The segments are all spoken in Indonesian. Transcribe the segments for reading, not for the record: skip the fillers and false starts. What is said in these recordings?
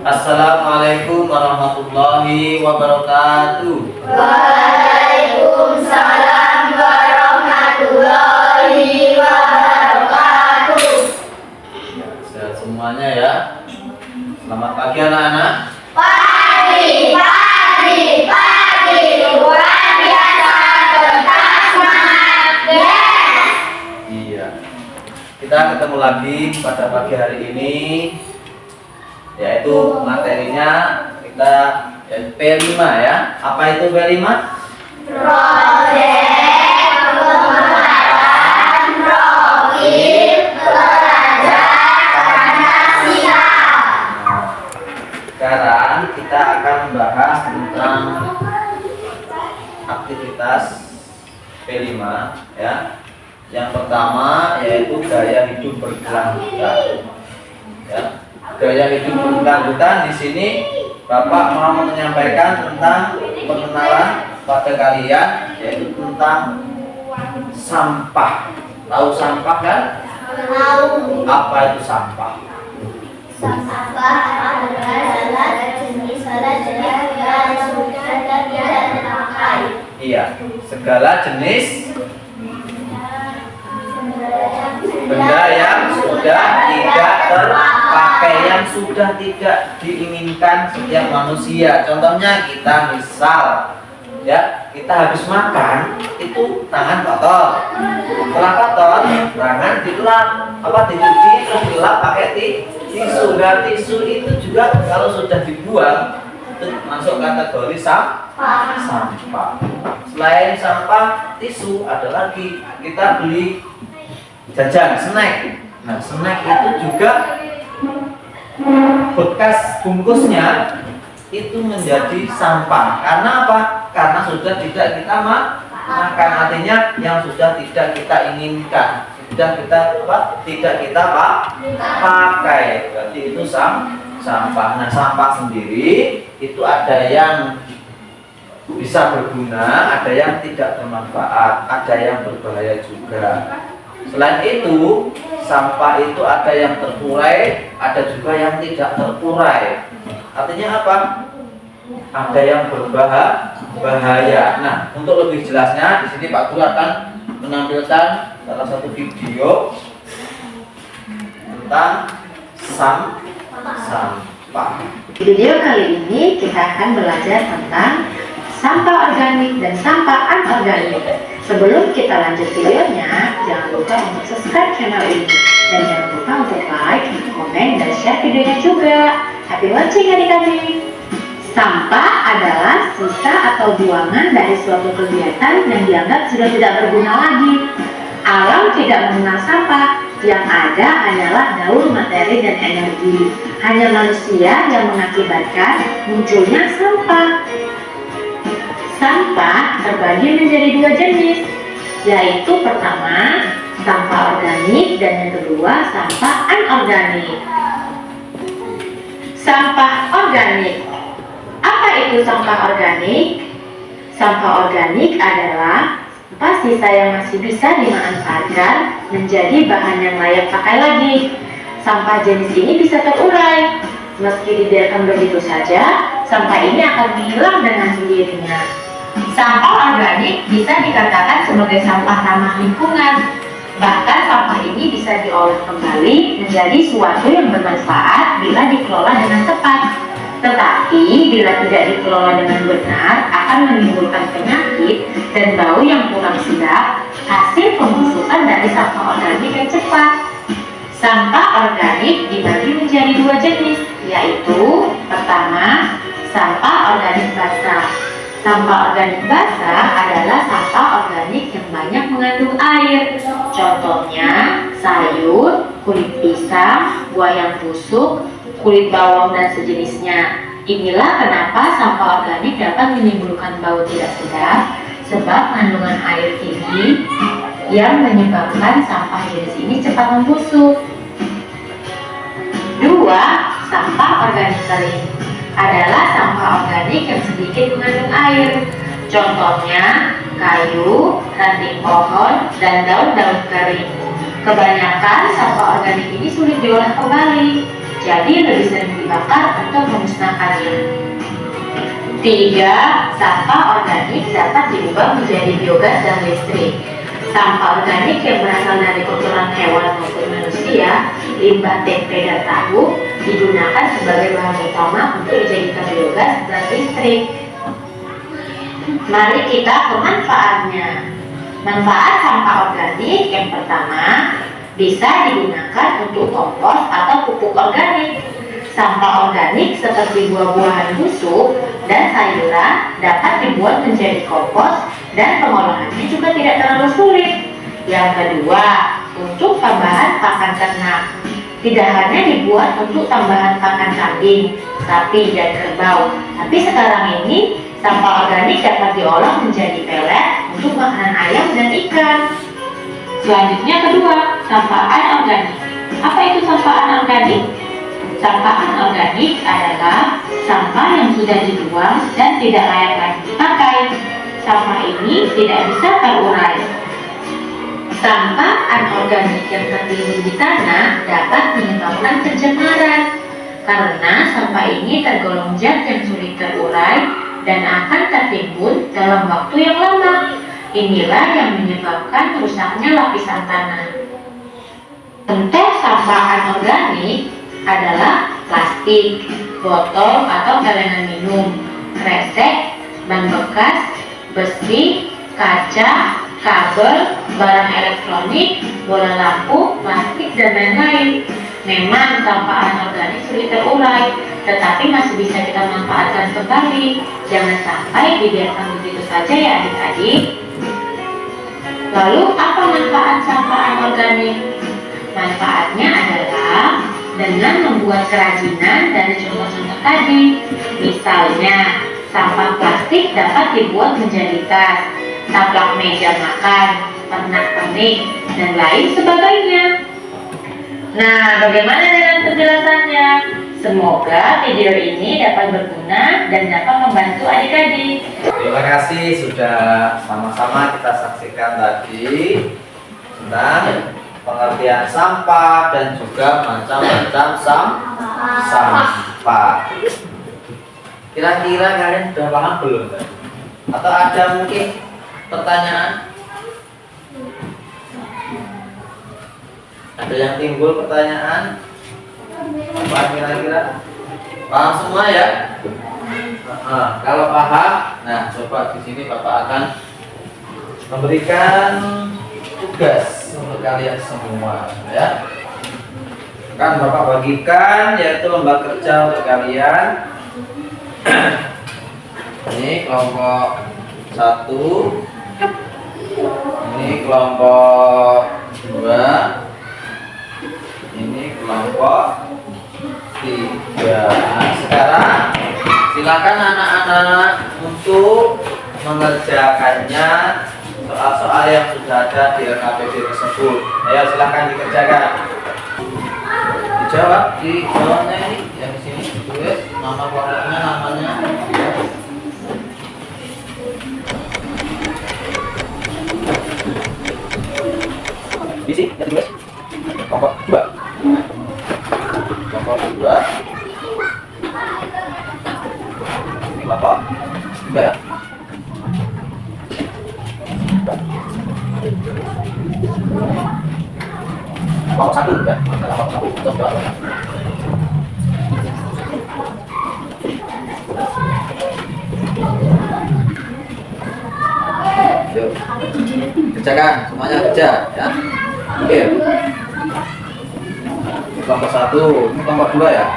Assalamualaikum warahmatullahi wabarakatuh. Waalaikumsalam warahmatullahi wabarakatuh. Sehat semuanya ya. Selamat pagi anak-anak. Pagi, pagi, pagi. Luar biasa, tetap semangat. Yes. Iya. Kita ketemu lagi pada pagi hari ini, yaitu materinya kita P5 ya. Apa itu P5? Proyek pembuatan profil pelajar Pancasila. Sekarang kita akan membahas tentang aktivitas P5 ya. Yang pertama yaitu gaya hidup berkelanjutan. Ya. Gaya hidup berkelanjutan di sini Bapak mau menyampaikan tentang pengenalan pada kalian, yaitu tentang sampah. Tahu sampah kan? Tahu. Apa itu sampah? Sampah adalah jenis yang sudah tidak terpakai. Iya, segala jenis benda yang sudah tidak terpakai, yang sudah tidak diinginkan setiap manusia. Contohnya kita misal ya, kita habis makan itu tangan kotor. Setelah kotor, tangan dilap, dicuci, terus dilap pakai tisu. Nah, tisu itu juga kalau sudah dibuang itu masuk kategori sampah. Selain sampah, tisu ada lagi. Kita beli jajan, snack. Nah, snack itu juga bekas bungkusnya itu menjadi sampah. Karena apa? Karena sudah tidak kita makan. Artinya yang sudah tidak kita inginkan, sudah kita tidak kita pakai. Berarti itu sampah. Nah, sampah sendiri itu ada yang bisa berguna, ada yang tidak bermanfaat, ada yang berbahaya juga. Selain itu, sampah itu ada yang terurai, ada juga yang tidak terurai. Artinya apa? Ada yang berbahaya. Nah, untuk lebih jelasnya, di sini Pak Guru akan menampilkan salah satu video tentang sampah. Di video kali ini kita akan belajar tentang sampah organik dan sampah anorganik. Sebelum kita lanjut videonya, jangan lupa untuk subscribe channel ini dan jangan lupa untuk like, komen, dan share videonya juga. Happy watching adik-adik. Sampah adalah sisa atau buangan dari suatu kegiatan yang dianggap sudah tidak berguna lagi. Alam tidak mengenal sampah, yang ada hanyalah daur materi dan energi. Hanya manusia yang mengakibatkan munculnya sampah. Sampah terbagi menjadi dua jenis, yaitu pertama sampah organik dan yang kedua sampah anorganik. Sampah organik. Apa itu sampah organik? Sampah organik adalah sisa yang masih bisa dimanfaatkan menjadi bahan yang layak pakai lagi. Sampah jenis ini bisa terurai. Meski dibiarkan begitu saja, sampah ini akan hilang dengan sendirinya. Sampah organik bisa dikatakan sebagai sampah ramah lingkungan. Bahkan sampah ini bisa diolah kembali menjadi suatu yang bermanfaat bila dikelola dengan tepat. Tetapi bila tidak dikelola dengan benar akan menimbulkan penyakit dan bau yang kurang sedap, hasil pembusukan dari sampah organik yang cepat. Sampah organik dibagi menjadi dua jenis, yaitu pertama, sampah organik basah. Sampah organik basah adalah sampah organik yang banyak mengandung air. Contohnya sayur, kulit pisang, buah yang busuk, kulit bawang dan sejenisnya. Inilah kenapa sampah organik dapat menimbulkan bau tidak sedap, sebab kandungan air tinggi yang menyebabkan sampah jenis ini cepat membusuk. Dua, sampah organik kering adalah sampah organik yang sedikit mengandung air. Contohnya kayu, ranting pohon, dan daun-daun kering. Kebanyakan sampah organik ini sulit diolah kembali. jadi lebih sering dibakar untuk memusnahkannya. 3. Sampah organik dapat diubah menjadi biogas dan listrik. Sampah organik yang berasal dari kotoran hewan maupun manusia, limbah tempe dan tahu, digunakan sebagai bahan utama untuk dijadikan biogas dan listrik. Mari kita ke manfaatnya. Manfaat sampah organik yang pertama, bisa digunakan untuk kompos atau pupuk organik. Sampah organik seperti buah-buahan busuk dan sayuran dapat dibuat menjadi kompos dan pengolahannya juga tidak terlalu sulit. Yang kedua, untuk tambahan pakan ternak. Tidak hanya dibuat untuk tambahan pakan kambing, sapi, dan kerbau, tapi sekarang ini sampah organik dapat diolah menjadi pelet untuk makanan ayam dan ikan. Selanjutnya kedua, sampahan organik. Apa itu sampahan organik? Sampahan organik adalah sampah yang sudah dibuang dan tidak layak lagi dipakai. Sampah ini tidak bisa terurai. Sampah anorganik yang tertimbun di tanah dapat menyebabkan pencemaran karena sampah ini tergolong zat yang sulit terurai dan akan tertimbun dalam waktu yang lama. Inilah yang menyebabkan rusaknya lapisan tanah. Contoh sampah anorganik adalah plastik, botol atau celengan minum, kresek, ban bekas, besi, kaca, kabel, barang elektronik, bola lampu, plastik, dan lain-lain. Memang sampah anorganik sulit terurai, tetapi masih bisa kita manfaatkan kembali. Jangan sampai dibiarkan begitu saja ya adik-adik. Lalu apa manfaat sampah anorganik? Manfaatnya adalah dengan membuat kerajinan dari contoh-contoh tadi. Misalnya, sampah plastik dapat dibuat menjadi tas, taplak meja makan, pernak-pernik, dan lain sebagainya. Nah, bagaimana dengan penjelasannya? Semoga video ini dapat berguna dan dapat membantu adik-adik. Terima kasih sudah sama-sama kita saksikan tadi tentang pengertian sampah dan juga macam-macam sampah. Kira-kira kalian sudah paham belum? Atau ada mungkin pertanyaan? Ada yang timbul pertanyaan? Apa kira-kira? Paham semua ya? Kalau paham, nah coba di sini Bapak akan memberikan tugas untuk kalian semua, ya. Kan Bapak bagikan yaitu lomba kerja untuk kalian. Ini kelompok 1, ini kelompok 2, ini kelompok 3. Nah, sekarang silakan anak-anak untuk mengerjakannya soal-soal yang sudah ada di LKPD tersebut. Ayo silakan dikerjakan. Dijawabnya ini yang di sini tulis nama kelompoknya, namanya. Di sini yang tulis kelompok 2. Kelompok 2. Kelompok 2 ya. Kelompok 1 ya. Kelompok 1. Yuk, kerjakan semuanya, kerja ya. Oke. Kelompok 1, ini kelompok 2 ya.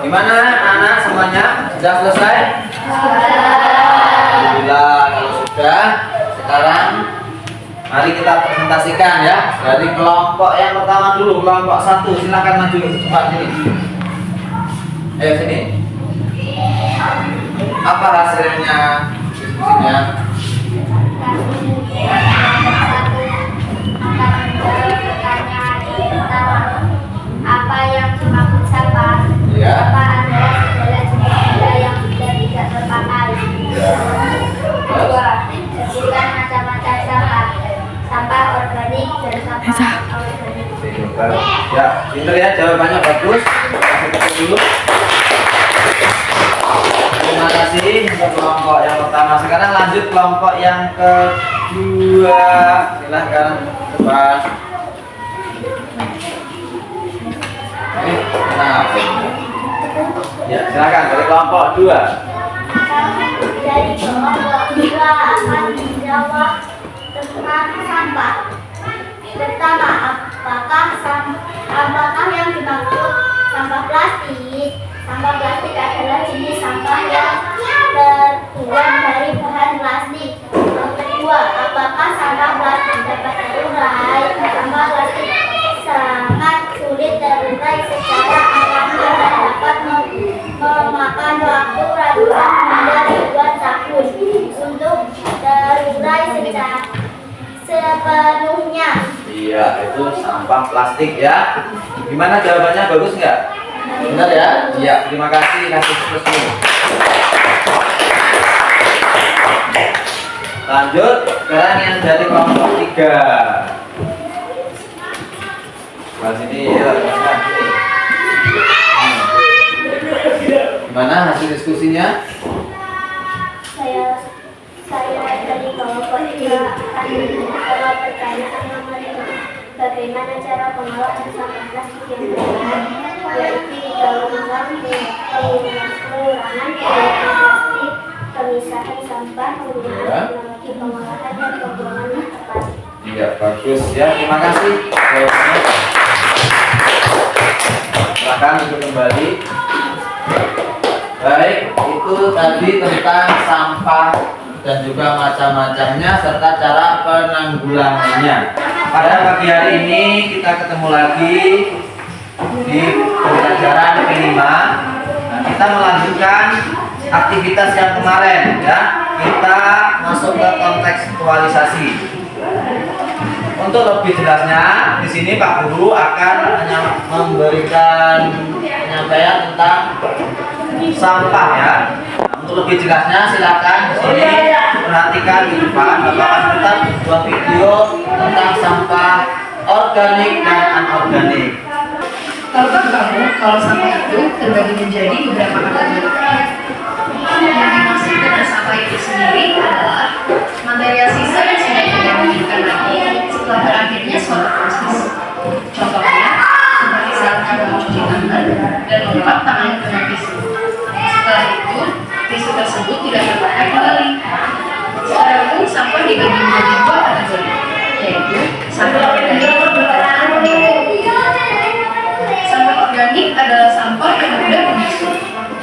Gimana anak semuanya? Sudah selesai? Alhamdulillah kalau sudah. Sekarang Mari kita presentasikan ya. Dari kelompok yang pertama dulu, kelompok 1. Silakan maju cepat sini. Ayo sini. Apa hasilnya? Diskusinya. Apa yang dimaksud sampah? Ya. Sampah adalah segala jenis benda yang sudah tidak terpakai. Ya. Kedua, sebutkan macam-macam sampah. Sampah organik dan sampah organik. Ya, pinter ya, jawabannya bagus. Kasih tepuk dulu. Terima kasih untuk kelompok yang pertama. Sekarang lanjut kelompok yang kedua. Silahkan depan. Nah, ya silakan dari kelompok 2. Dari kelompok 2 akan menjawab tentang sampah. Pertama, apakah yang dimaksud sampah plastik? Sampah plastik adalah jenis sampah yang terbuat dari bahan plastik. Yang kedua, apakah sampah plastik dapat terurai? Sampah plastik sangat sulit terurai secara alami dan dapat memakan waktu ratusan hingga ribuan tahun untuk terurai sepenuhnya. Iya, itu sampah plastik ya. Gimana jawabannya, bagus nggak? Benar ya? Iya, terima kasih. Kasih plus dulu. Lanjut, sekarang yang dari kelompok 3. Di sini ya, gimana hasil diskusinya? Saya dari kelompok 3 akan menjawab pertanyaan nomor 5. Bagaimana cara pengolahan sampah plastik yang benar? Yaitu didaur ulang, pengurangan plastik, pemisahan sampah, penggunaan teknologi pengolahan dan pembuangan yang tepat. Iya, bagus ya. Terima kasih. Jawabannya. Silakan untuk kembali. Baik, itu tadi tentang sampah dan juga macam-macamnya serta cara penanggulangannya. Pada pagi hari ini kita ketemu lagi di pembelajaran P5. Nah, kita melanjutkan aktivitas yang kemarin ya. Kita masuk ke kontekstualisasi. Untuk lebih jelasnya, di sini Pak Guru akan memberikan penyampaian tentang sampah ya. Nah, untuk lebih jelasnya silakan di sini perhatikan di depan. Bapak akan putar sebuah video tentang sampah organik dan anorganik. Tahukah kamu kalau sampah itu terbagi menjadi beberapa kategori? Yang dimaksud dengan sampah itu sendiri adalah material sisa yang sudah tidak diinginkan lagi setelah berakhirnya suatu proses. Contohnya, seperti saat kamu mencuci tangan dan melap tangan dengan tisu. Setelah itu, tisu tersebut tidak terpakai kembali. Secara umum, sampah dibagi menjadi 2 kategori, yaitu sampah organik dan anorganik. Sampah organik adalah sampah yang mudah membusuk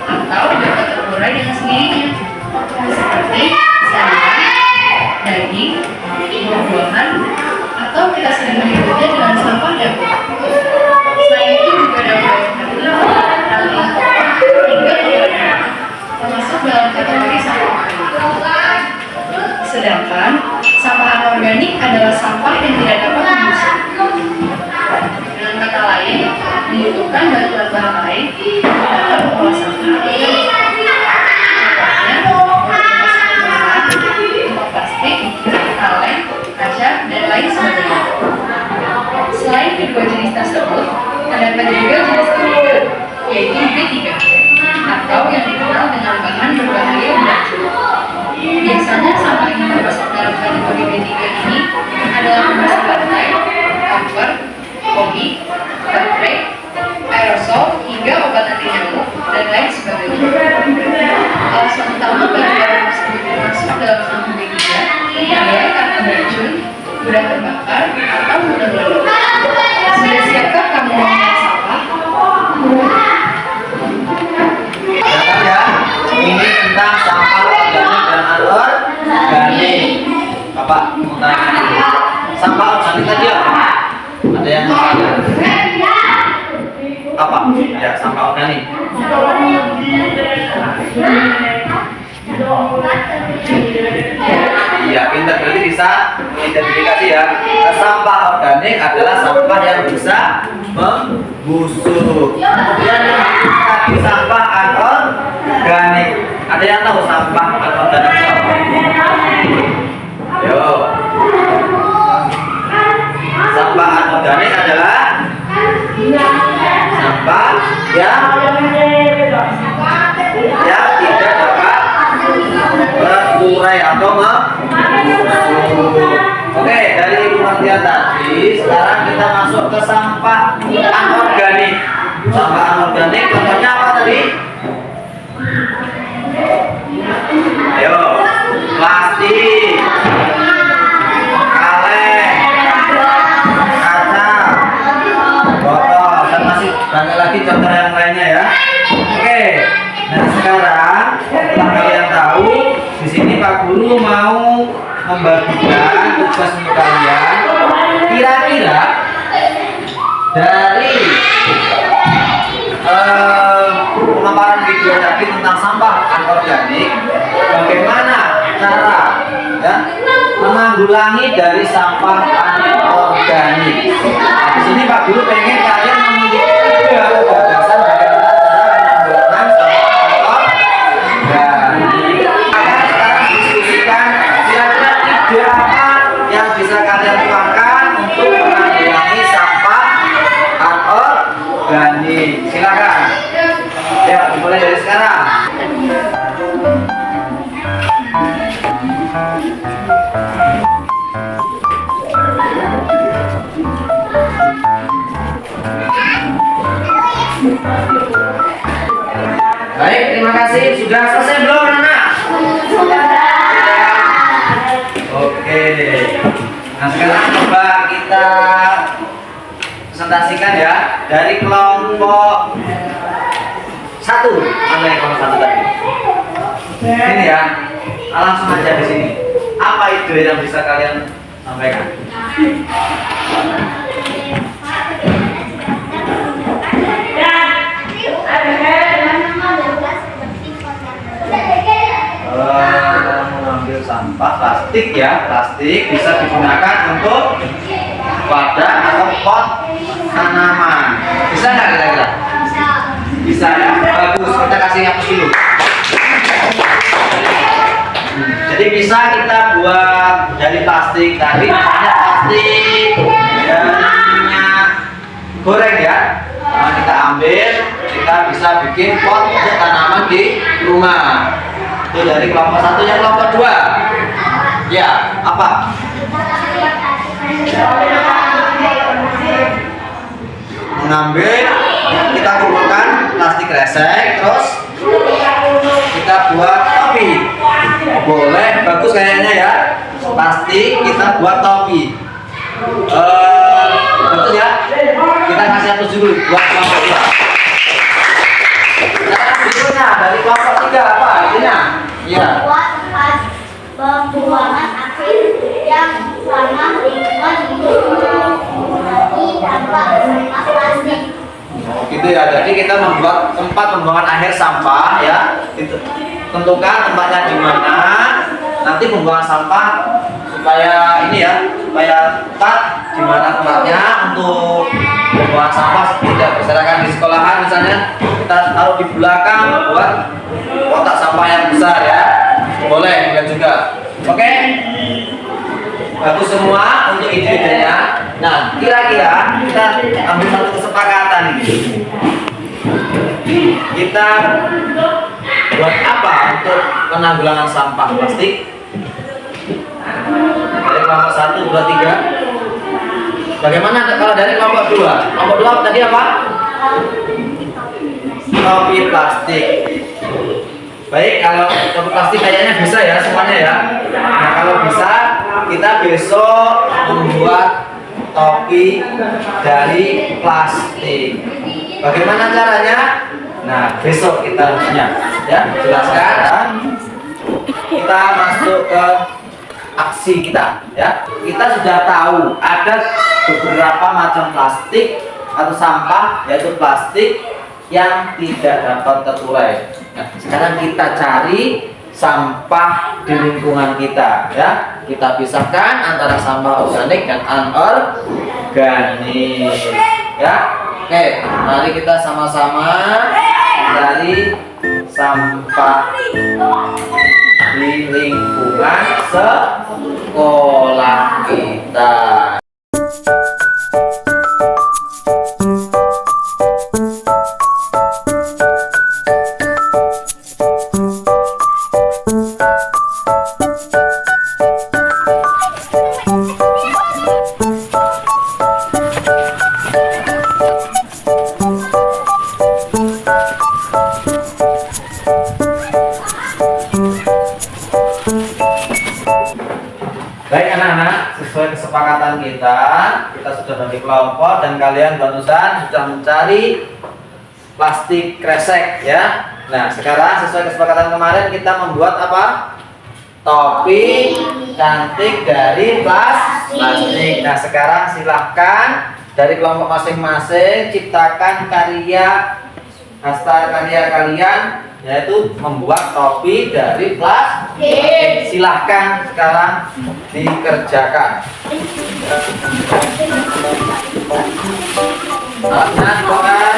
atau dapat terurai dengan sendirinya, seperti sayuran, daging, buah-buahan, atau kita sering menyebutnya dengan sampah dapur. Selain itu juga dapat tali, hingga makanan, termasuk dalam kategori sampah organik. Sedangkan sampah anorganik adalah sampah yang tidak dapat membusuk. Dengan kata lain, membutuhkan bantuan bahan lain dalam mengolah sampah organik. Contohnya, limbah plastik, kaleng, kaca, dan lain sebagainya. Selain kedua jenis tersebut, terdapat juga jenis ketiga, yaitu B3, atau yang dikenal dengan bahan berbahaya beracun. Biasanya sampah yang termasuk dalam kategori B3 ini adalah pembasah lantai, cover, kopi, baterai, aerosol, hingga obat anti nyamuk, dan lain sebagainya. Alasan utama bahan-bahan tersebut termasuk dalam sampah B3 adalah karena beracun, mudah terbakar, atau mudah meledak. Sudah siapkah kamu memilah sampah? organik tadi apa? Ada yang apa? Ya, sampah organik. Iya, pintar, berarti bisa mengidentifikasi ya. Sampah organik adalah sampah yang bisa membusuk. Kemudian tadi sampah anorganik. Ada yang tahu sampah anorganik apa? Yo. Sampah anorganik adalah sampah yang tidak dapat terurai atau membusuk. Oke, dari pengertian tadi, sekarang kita masuk ke sampah anorganik. Sampah anorganik contohnya apa tadi? Ayo, plastik, kaleng, kaca, botol, dan masih banyak lagi contoh yang lainnya ya. Oke, nah sekarang setelah kalian tahu, di sini Pak Guru mau membagikan tugas untuk kalian. Kira-kira dari pemaparan video tadi tentang sampah anorganik, bagaimana cara ya menanggulangi dari sampah anorganik. Di sini Pak Guru pengen kalian memiliki tiga gagasan bagaimana cara menanggulangi sampah anorganik. Sekarang diskusikan kira-kira ide apa yang bisa kalian tuangkan untuk menanggulangi sampah anorganik. Silakan. Ya, dimulai dari sekarang. Baik, terima kasih. Sudah selesai belum, anak? Oke. Nah, sekarang coba kita presentasikan ya dari kelompok 1. Mana yang kelompok 1 tadi? Ini ya. Langsung aja di sini. Apa ide yang bisa kalian sampaikan? Mengambil sampah plastik ya, plastik bisa digunakan untuk wadah atau pot tanaman. Bisa nggak kira-kira? Bisa ya, bagus. Kita kasih hapus dulu. Jadi bisa kita buat dari plastik tadi, misalnya plastik dari minyak goreng ya. Nah, kita ambil, kita bisa bikin pot untuk tanaman di rumah. Itu dari kelompok 1. Yang kelompok 2 ya apa? Mengambil, kita kumpulkan plastik resek, terus kita buat topi. Boleh, bagus kayaknya ya. Plastik kita buat topi. Betul ya? Kita kasih hapus dulu buat kelompok 2. Nah, berikutnya dari kelompok 3 apa artinya? Iya. Buat tempat pembuangan akhir yang ramah lingkungan hidup, mengurangi dampak sampah plastik. Gitu ya. Jadi kita membuat tempat pembuangan akhir sampah ya. Tentukan tempatnya di mana. Nanti pembuangan sampah supaya ini ya, supaya tepat di mana tempatnya untuk pembuangan sampah. Tidak berserakan di sekolahan misalnya, kita taruh di belakang buat kotak sampah yang besar ya. Boleh juga juga. Oke. Bagus semua untuk ide-idenya. Nah, kira-kira kita ambil satu kesepakatan ini. Kita buat apa untuk penanggulangan sampah plastik? Dari kelompok 1, 2, 3. Bagaimana kalau dari kelompok 2? Kelompok 2 tadi apa? Topi plastik. Baik, kalau topi plastik kayaknya bisa ya semuanya ya. Nah, kalau bisa kita besok membuat topi dari plastik. Bagaimana caranya? Nah, besok kita punya ya, jelaskan. Kita masuk ke aksi kita ya. Kita sudah tahu ada beberapa macam plastik atau sampah, yaitu plastik yang tidak dapat terurai. Nah, sekarang kita cari sampah di lingkungan kita ya. Kita pisahkan antara sampah organik dan anorganik ya. Oke, mari kita sama-sama cari sampah di lingkungan sekolah kita. Baik anak-anak, sesuai kesepakatan kita sudah bagi kelompok dan kalian barusan sudah mencari plastik kresek ya. Nah, sekarang sesuai kesepakatan kemarin kita membuat apa? Topi cantik dari plastik. Nah, sekarang silahkan dari kelompok masing-masing ciptakan karya kalian, yaitu membuat topi dari plastik. Silahkan sekarang dikerjakan. Nah, bukan.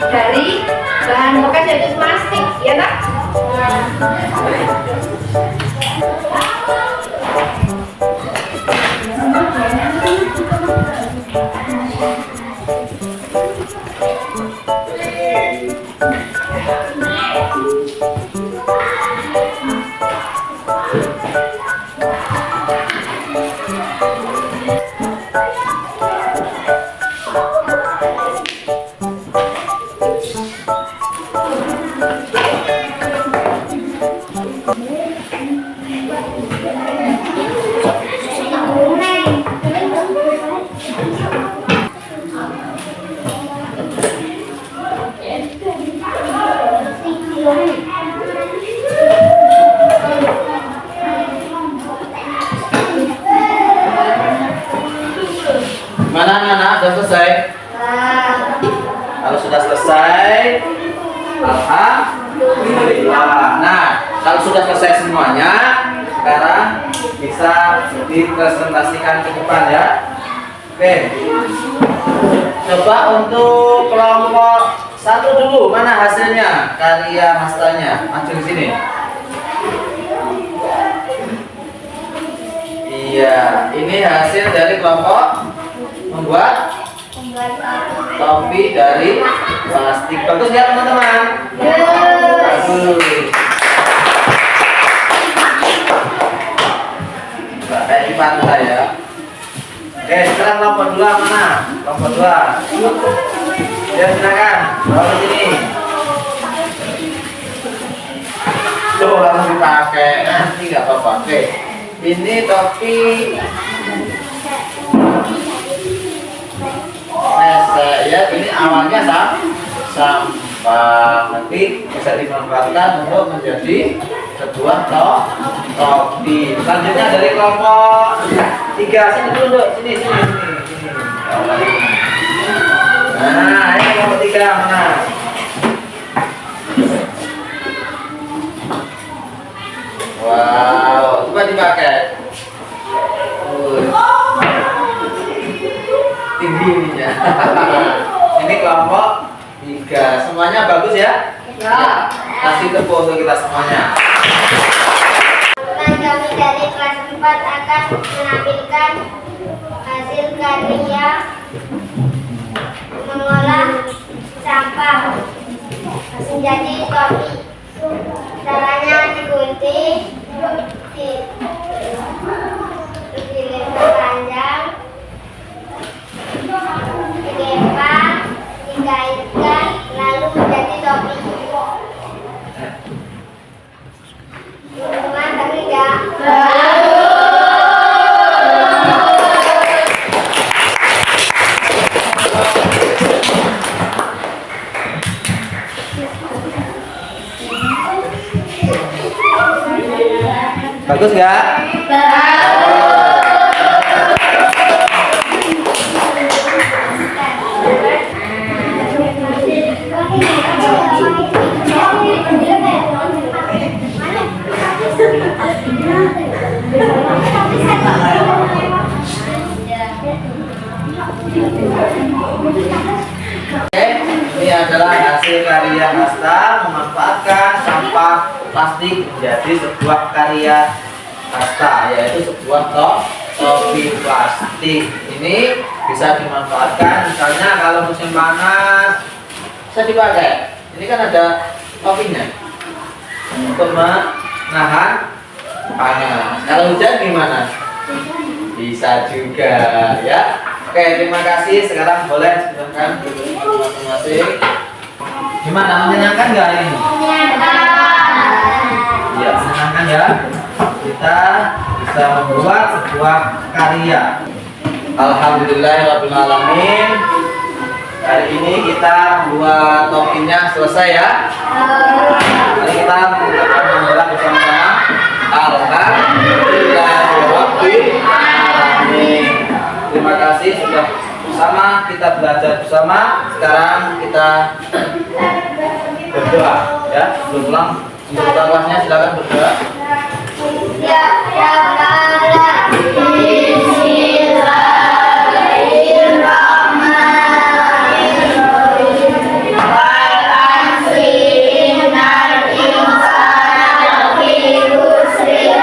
Dari bahan bekas yaitu plastik, ya tak? Mana anak-anak sudah selesai? Kalau sudah selesai, alhamdulillah. Nah, kalau sudah selesai semuanya, sekarang bisa dipresentasikan ke depan ya. Oke. Coba untuk kelompok 1 dulu, mana hasilnya? Karya hastanya. Maju di sini. Iya, ini hasil dari kelompok membuat topi dari plastik. Bagus ya teman-teman? Bagus. Kayak di pantai ya. Oke, sekarang kelompok 2 mana? Kelompok 2. Ya silakan, bawa di sini. Tuh langsung dipakai, nanti nggak apa-apa. Oke, ini topi ya, ini awalnya sampah, nanti bisa dimanfaatkan untuk menjadi sebuah topi. Selanjutnya dari kelompok 3, sini dulu, sini. Nah, ini kelompok 3 mana? Wow, coba dipakai. Tinggi ininya. Ini kelompok 3. Semuanya bagus ya? Ya. Kasih tepuk untuk kita semuanya. Kami dari kelas 4 akan menampilkan hasil karya mengolah sampah menjadi topi. Caranya digunting, dilempar panjang, dilempar, dikaitkan, lalu menjadi topi. Teman-teman, ngerti nggak? Bagus nggak? Oke, ini adalah hasil karya hasta memanfaatkan sampah plastik menjadi sebuah karya hasta, yaitu sebuah topi plastik. Ini bisa dimanfaatkan, misalnya kalau musim panas bisa dipakai. Ini kan ada topinya untuk menahan panas. Kalau hujan gimana? Bisa juga ya. Oke, terima kasih. Sekarang boleh silakan duduk masing-masing. Gimana, menyenangkan nggak ini? Iya, menyenangkan ya. Kita bisa membuat sebuah karya. Alhamdulillahirabbil alamin. Hari ini kita membuat topinya selesai ya. Mari kita mengucapkan bersama-sama. Alhamdulillahirabbil alamin. Terima kasih sudah bersama, kita belajar bersama. Sekarang kita berdoa ya. Sebelum pulang, untuk kelasnya silakan berdoa. Ya Allah, Bismillahirrahmanirrahim. Wal asri innal insana lafi khusrin.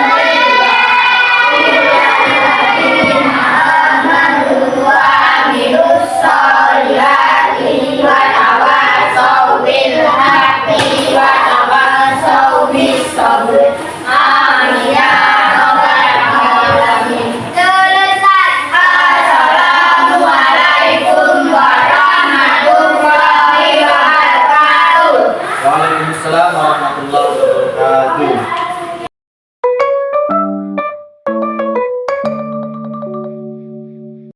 Waalaikumsalam warahmatullahi wabarakatuh.